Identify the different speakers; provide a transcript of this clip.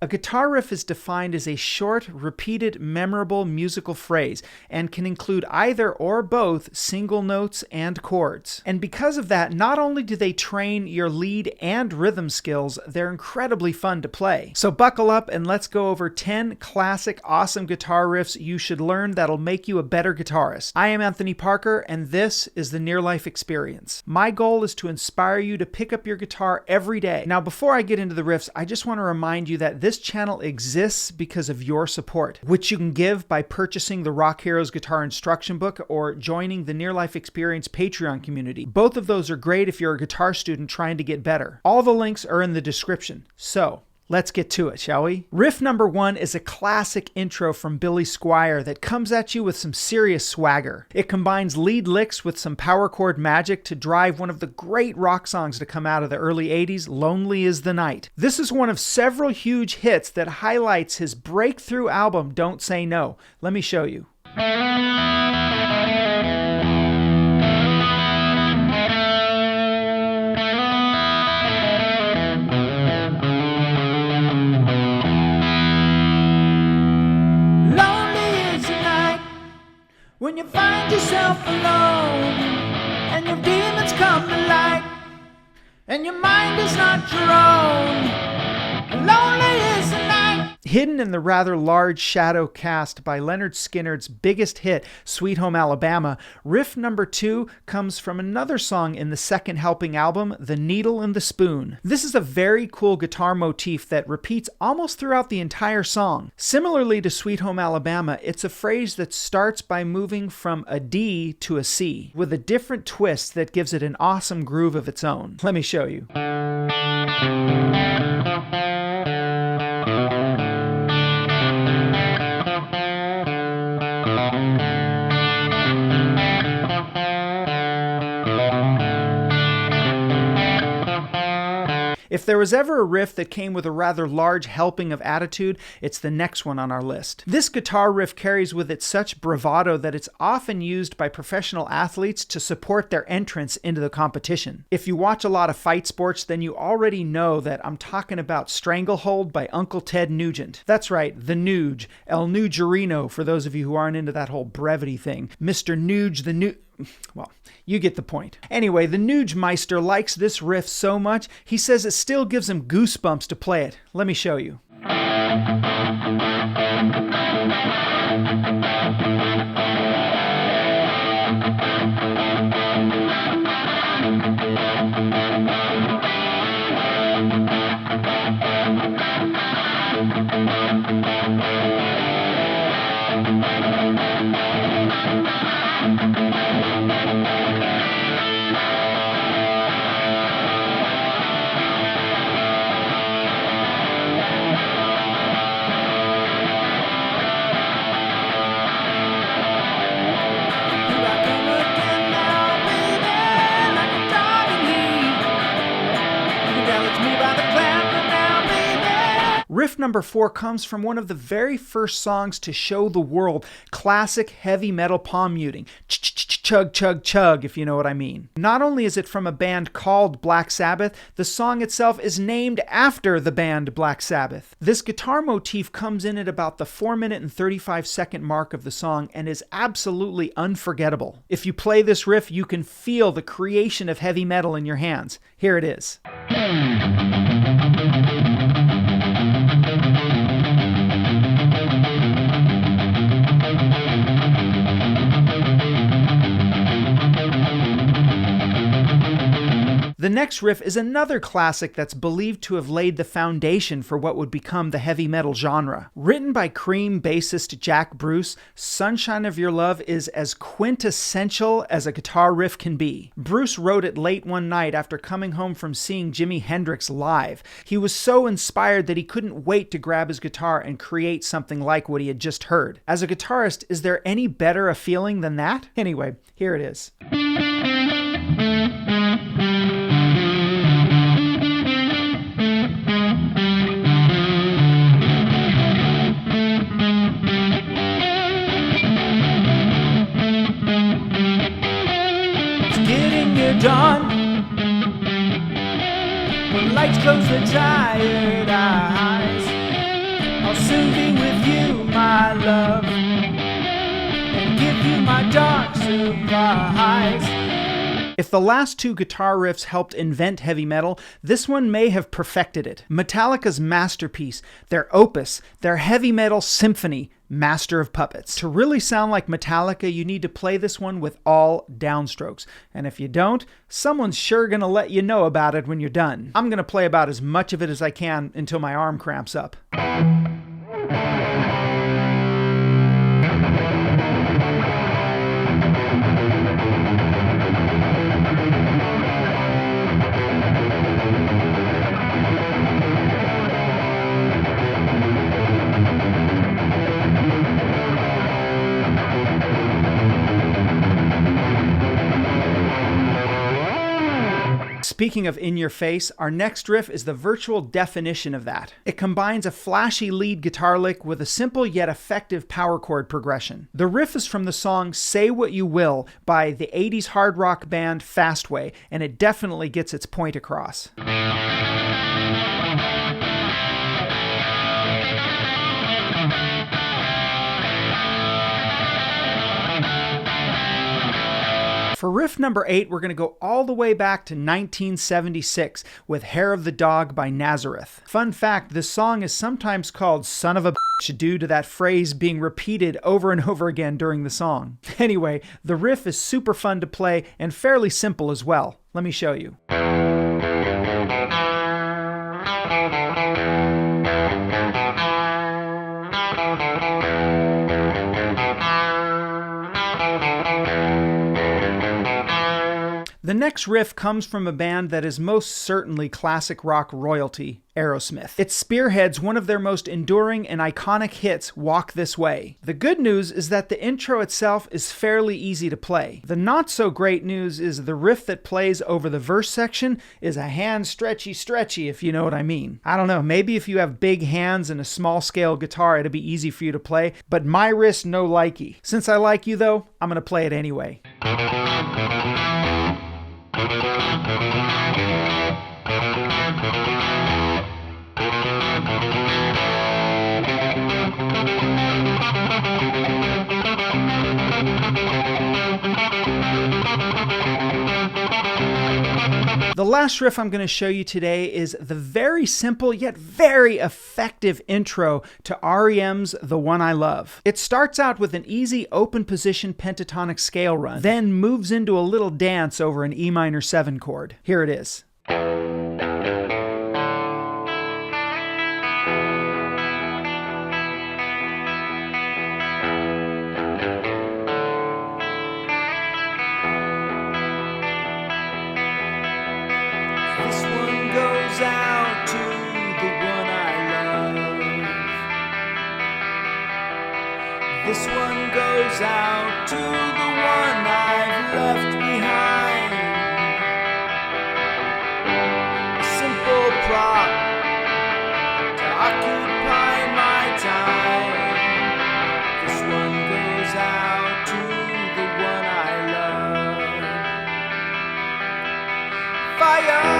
Speaker 1: A guitar riff is defined as a short, repeated, memorable musical phrase and can include either or both single notes and chords. And because of that, not only do they train your lead and rhythm skills, they're incredibly fun to play. So buckle up and let's go over 10 classic, awesome guitar riffs you should learn that'll make you a better guitarist. I am Anthony Parker, and this is the Near Life Experience. My goal is to inspire you to pick up your guitar every day. Now, before I get into the riffs, I just want to remind you that this channel exists because of your support, which you can give by purchasing the Rock Heroes Guitar Instruction Book or joining the Near Life Experience Patreon community. Both of those are great if you're a guitar student trying to get better. All the links are in the description. So, let's get to it, shall we? Riff number 1 is a classic intro from Billy Squier that comes at you with some serious swagger. It combines lead licks with some power chord magic to drive one of the great rock songs to come out of the early 80s, Lonely is the Night. This is one of several huge hits that highlights his breakthrough album, Don't Say No. Let me show you. When you find yourself alone, and your demons come to light, and your mind is not your own, lonely is the night. Hidden in the rather large shadow cast by Lynyrd Skynyrd's biggest hit, Sweet Home Alabama, riff number 2 comes from another song in the Second Helping album, The Needle and the Spoon. This is a very cool guitar motif that repeats almost throughout the entire song. Similarly to Sweet Home Alabama, it's a phrase that starts by moving from a D to a C, with a different twist that gives it an awesome groove of its own. Let me show you. If there was ever a riff that came with a rather large helping of attitude, it's the next one on our list. This guitar riff carries with it such bravado that it's often used by professional athletes to support their entrance into the competition. If you watch a lot of fight sports, then you already know that I'm talking about Stranglehold by Uncle Ted Nugent. That's right, the Nuge, El Nugerino, for those of you who aren't into that whole brevity thing. Mr. Nuge, the Nuge... Well, you get the point. Anyway, the Nuge Meister likes this riff so much, he says it still gives him goosebumps to play it. Let me show you. Riff number 4 comes from one of the very first songs to show the world classic heavy metal palm muting. Chug, chug, chug, if you know what I mean. Not only is it from a band called Black Sabbath, the song itself is named after the band Black Sabbath. This guitar motif comes in at about the 4-minute and 35-second mark of the song and is absolutely unforgettable. If you play this riff, you can feel the creation of heavy metal in your hands. Here it is. The next riff is another classic that's believed to have laid the foundation for what would become the heavy metal genre. Written by Cream bassist Jack Bruce, Sunshine of Your Love is as quintessential as a guitar riff can be. Bruce wrote it late one night after coming home from seeing Jimi Hendrix live. He was so inspired that he couldn't wait to grab his guitar and create something like what he had just heard. As a guitarist, is there any better a feeling than that? Anyway, here it is. Dawn, when lights close the tired eyes, surprise. If the last two guitar riffs helped invent heavy metal, this one may have perfected it. Metallica's masterpiece, their opus, their heavy metal symphony, Master of Puppets. To really sound like Metallica, you need to play this one with all downstrokes. And if you don't, someone's sure gonna let you know about it when you're done. I'm gonna play about as much of it as I can until my arm cramps up. Speaking of in your face, our next riff is the virtual definition of that. It combines a flashy lead guitar lick with a simple yet effective power chord progression. The riff is from the song Say What You Will by the 80s hard rock band Fastway, and it definitely gets its point across. For riff number 8, we're going to go all the way back to 1976 with Hair of the Dog by Nazareth. Fun fact, this song is sometimes called Son of a Bitch due to that phrase being repeated over and over again during the song. Anyway, the riff is super fun to play and fairly simple as well. Let me show you. The next riff comes from a band that is most certainly classic rock royalty, Aerosmith. It spearheads one of their most enduring and iconic hits, Walk This Way. The good news is that the intro itself is fairly easy to play. The not so great news is the riff that plays over the verse section is a hand stretchy, if you know what I mean. I don't know, maybe if you have big hands and a small scale guitar, it'd be easy for you to play, but my wrist no likey. Since I like you though, I'm gonna play it anyway. The last riff I'm going to show you today is the very simple yet very effective intro to R.E.M's The One I Love. It starts out with an easy open position pentatonic scale run, then moves into a little dance over an E minor 7 chord. Here it is. This one goes out to the one I love. This one goes out to the one I've left behind. A simple prop to occupy my time. This one goes out to the one I love. Fire!